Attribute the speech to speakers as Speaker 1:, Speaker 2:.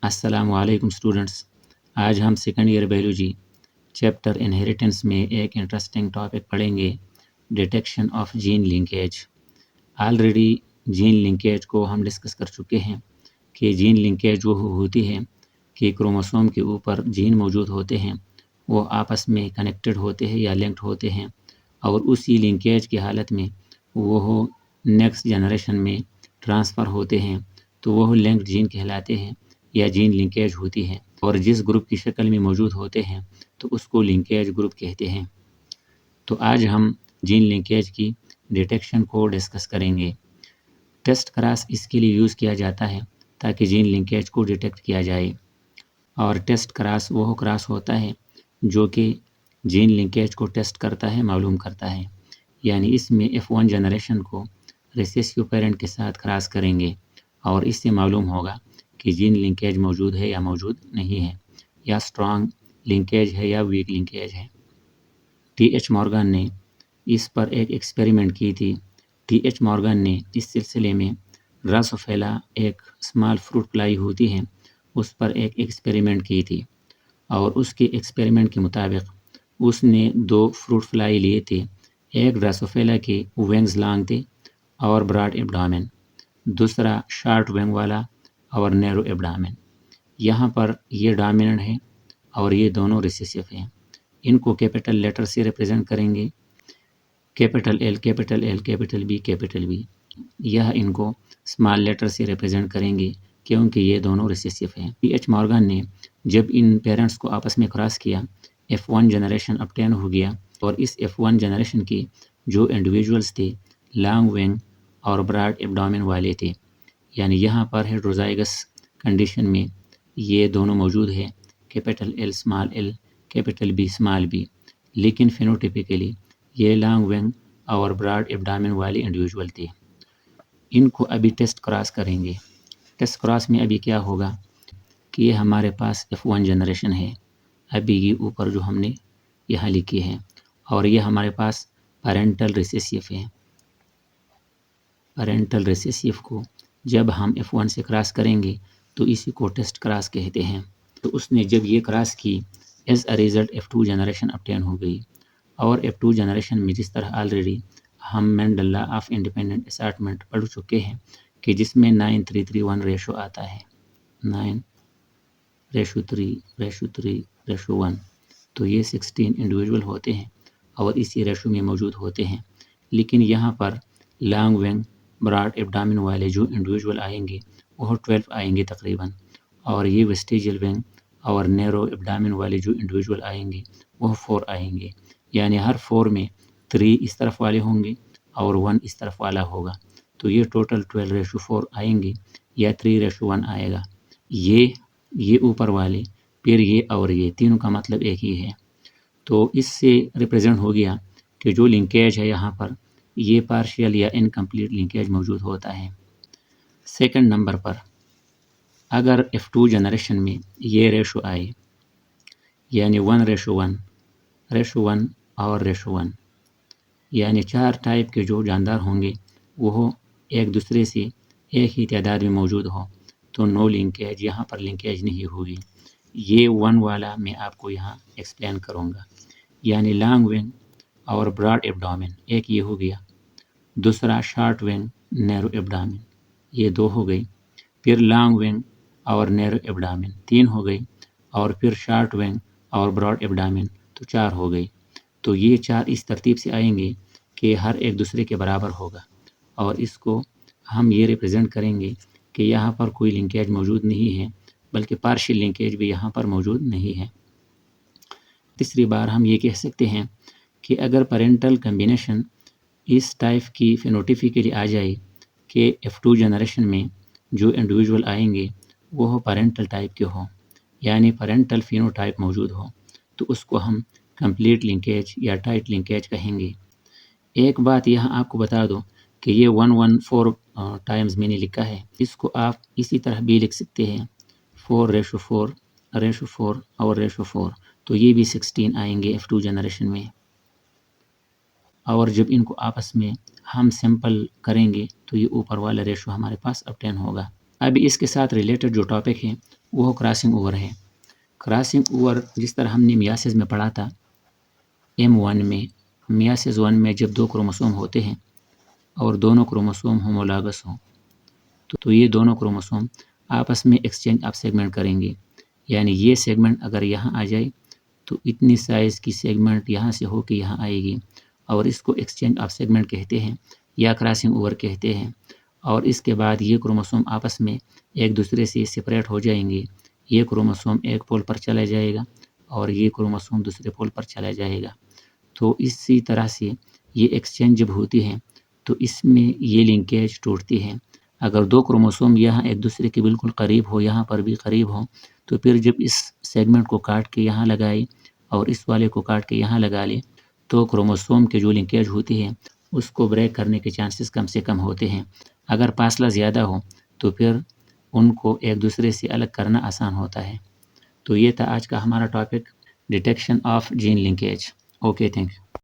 Speaker 1: السلام علیکم اسٹوڈنٹس، آج ہم second year biology chapter inheritance میں ایک انٹرسٹنگ ٹاپک پڑھیں گے، detection of gene linkage. Already gene linkage کو ہم ڈسکس کر چکے ہیں کہ جین لنکیج وہ ہوتی ہے کہ کروموسوم کے اوپر جین موجود ہوتے ہیں، وہ آپس میں کنیکٹڈ ہوتے ہیں یا لنکڈ ہوتے ہیں، اور اسی لنکیج کی حالت میں وہ نیکسٹ جنریشن میں ٹرانسفر ہوتے ہیں، تو وہ لنکڈ جین کہلاتے ہیں یا جین لنکیج ہوتی ہے، اور جس گروپ کی شکل میں موجود ہوتے ہیں تو اس کو لنکیج گروپ کہتے ہیں۔ تو آج ہم جین لنکیج کی ڈیٹیکشن کو ڈسکس کریں گے۔ ٹیسٹ کراس اس کے لیے یوز کیا جاتا ہے تاکہ جین لنکیج کو ڈیٹیکٹ کیا جائے، اور ٹیسٹ کراس وہ کراس ہوتا ہے جو کہ جین لنکیج کو ٹیسٹ کرتا ہے، معلوم کرتا ہے، یعنی اس میں F1 جنریشن کو ریسیسیو پیرنٹ کے ساتھ کراس کریں گے، اور اس سے معلوم ہوگا کہ جین لنکیج موجود ہے یا موجود نہیں ہے، یا اسٹرانگ لنکیج ہے یا ویک لنکیج ہے۔ T.H. مورگن نے اس پر ایک ایکسپیریمنٹ کی تھی۔ T.H. مورگن نے اس سلسلے میں ڈراسوفیلا ایک اسمال فروٹ فلائی ہوتی ہے، اس پر ایک ایکسپیریمنٹ کی تھی، اور اس کے ایکسپیریمنٹ کے مطابق اس نے 2 فروٹ فلائی لیے تھے۔ ایک ڈراسوفیلا کے ونگز لانگ تھے اور براڈ ایبڈامن، دوسرا شارٹ ونگ والا اور نیرو ایبڈامن۔ یہاں پر یہ ڈومیننٹ ہے اور یہ دونوں ریسیسیو ہیں۔ ان کو کیپٹل لیٹر سے ریپرزینٹ کریں گے، capital L, capital L, capital B, capital B. یہ ان کو اسمال لیٹر سے ریپرزینٹ کریں گے کیونکہ یہ دونوں ریسیسیو ہیں۔ T.H. مورگن نے جب ان پیرنٹس کو آپس میں کراس کیا، F1 جنریشن obtain ہو گیا، اور اس F1 جنریشن کی جو انڈیویجولز تھے لانگ ونگ اور براڈ ایبڈومن والے تھے، یعنی یہاں پر ہیٹروزائگس کنڈیشن میں یہ دونوں موجود ہے، capital L small L, capital B small B, لیکن فینوٹیپیکلی یہ لانگ ونگ اور براڈ ایبڈامن والے انڈیویجول تھے۔ ان کو ابھی ٹیسٹ کراس کریں گے۔ ٹیسٹ کراس میں ابھی کیا ہوگا کہ یہ ہمارے پاس F1 جنریشن ہے، ابھی یہ اوپر جو ہم نے یہاں لکھی ہے، اور یہ ہمارے پاس پیرنٹل ریسیسیو ہے۔ پیرنٹل ریسیسیو کو جب ہم F1 سے کراس کریں گے تو اسی کو ٹیسٹ کراس کہتے ہیں۔ تو اس نے جب یہ کراس کی، as a result F2 generation obtain ہو گئی، اور F2 جنریشن میں جس طرح آلریڈی ہم Mendel law of independent assortment پڑھ چکے ہیں کہ جس میں 9:3:1 ریشو آتا ہے، 9:3:3:1، تو یہ 16 انڈیویجول ہوتے ہیں اور اسی ریشو میں موجود ہوتے ہیں، لیکن یہاں پر لانگ ونگ براڈ ایبڈامن والے جو انڈیویجول آئیں گے وہ 12 آئیں گے تقریباً، اور یہ ویسٹیجل ونگ اور نیرو ایبڈامن والے جو انڈیویجول آئیں گے وہ 4 آئیں گے، یعنی ہر 4 میں 3 اس طرف والے ہوں گے اور 1 اس طرف والا ہوگا، تو یہ ٹوٹل 12:4 آئیں گے یا 3:1 آئے گا۔ یہ اوپر والے، پھر یہ اور یہ تینوں کا مطلب ایک ہی ہے۔ تو اس سے ریپرزینٹ ہو گیا کہ جو لنکیج ہے یہاں پر یہ پارشل یا انکمپلیٹ لنکیج موجود ہوتا ہے۔ سیکنڈ نمبر پر اگر F2 جنریشن میں یہ ریشو آئے، یعنی 1:1 اور 1:1، یعنی 4 ٹائپ کے جو جاندار ہوں گے وہ ایک دوسرے سے ایک ہی تعداد میں موجود ہو، تو نو لنکیج، یہاں پر لنکیج نہیں ہوگی۔ یہ 1 والا میں آپ کو یہاں ایکسپلین کروں گا، یعنی لانگ ونگ اور براڈ ایبڈومن ایک یہ ہو گیا، دوسرا شارٹ ونگ نیرو ایبڈامن، یہ 2 ہو گئی، پھر لانگ ونگ اور نیرو ایبڈامن 3 ہو گئی، اور پھر شارٹ ونگ اور براڈ ایبڈامن تو 4 ہو گئی۔ تو یہ 4 اس ترتیب سے آئیں گے کہ ہر ایک دوسرے کے برابر ہوگا، اور اس کو ہم یہ ریپرزینٹ کریں گے کہ یہاں پر کوئی لنکیج موجود نہیں ہے، بلکہ پارشل لنکیج بھی یہاں پر موجود نہیں ہے۔ تیسری بار ہم یہ کہہ سکتے ہیں کہ اگر پیرنٹل کمبینیشن اس ٹائپ کی فینوٹیپیکلی آ جائے کہ F2 جنریشن میں جو انڈیویجول آئیں گے وہ پیرنٹل ٹائپ کے ہوں، یعنی پیرنٹل فینوٹائپ موجود ہو، تو اس کو ہم کمپلیٹ لنکیج یا ٹائٹ لنکیج کہیں گے۔ ایک بات یہاں آپ کو بتا دو کہ یہ 1:4 ٹائمز میں نے لکھا ہے، اس کو آپ اسی طرح بھی لکھ سکتے ہیں، 4:4 اور 4، تو یہ بھی 16 آئیں گے F2 جنریشن میں، اور جب ان کو آپس میں ہم سمپل کریں گے تو یہ اوپر والا ریشو ہمارے پاس obtain ہوگا۔ ابھی اس کے ساتھ ریلیٹڈ جو ٹاپک ہے وہ کراسنگ اوور ہے۔ کراسنگ اوور جس طرح ہم نے میاسز میں پڑھا تھا، M1 میں، میاسز 1 میں جب 2 کروموسوم ہوتے ہیں اور دونوں کروموسوم ہومولاگس ہوں تو یہ دونوں کروموسوم آپس میں ایکسچینج آف سیگمنٹ کریں گے، یعنی یہ سیگمنٹ اگر یہاں آ جائے تو اتنی سائز کی سیگمنٹ یہاں سے ہو کے یہاں آئے گی، اور اس کو ایکسچینج آف سیگمنٹ کہتے ہیں یا کراسنگ اوور کہتے ہیں۔ اور اس کے بعد یہ کروموسوم آپس میں ایک دوسرے سے سپریٹ ہو جائیں گے، یہ کروموسوم ایک پول پر چلا جائے گا اور یہ کروموسوم دوسرے پول پر چلا جائے گا۔ تو اسی طرح سے یہ ایکسچینج جب ہوتی ہے تو اس میں یہ لنکیج ٹوٹتی ہے۔ اگر 2 کروموسوم یہاں ایک دوسرے کے بالکل قریب ہو، یہاں پر بھی قریب ہو، تو پھر جب اس سیگمنٹ کو کاٹ کے یہاں لگائے اور اس والے کو کاٹ کے یہاں لگا لے تو کروموسوم کے جو لنکیج ہوتی ہے اس کو بریک کرنے کے چانسز کم سے کم ہوتے ہیں۔ اگر فاصلہ زیادہ ہو تو پھر ان کو ایک دوسرے سے الگ کرنا آسان ہوتا ہے۔ تو یہ تھا آج کا ہمارا topic, detection of gene linkage. Okay, thank you.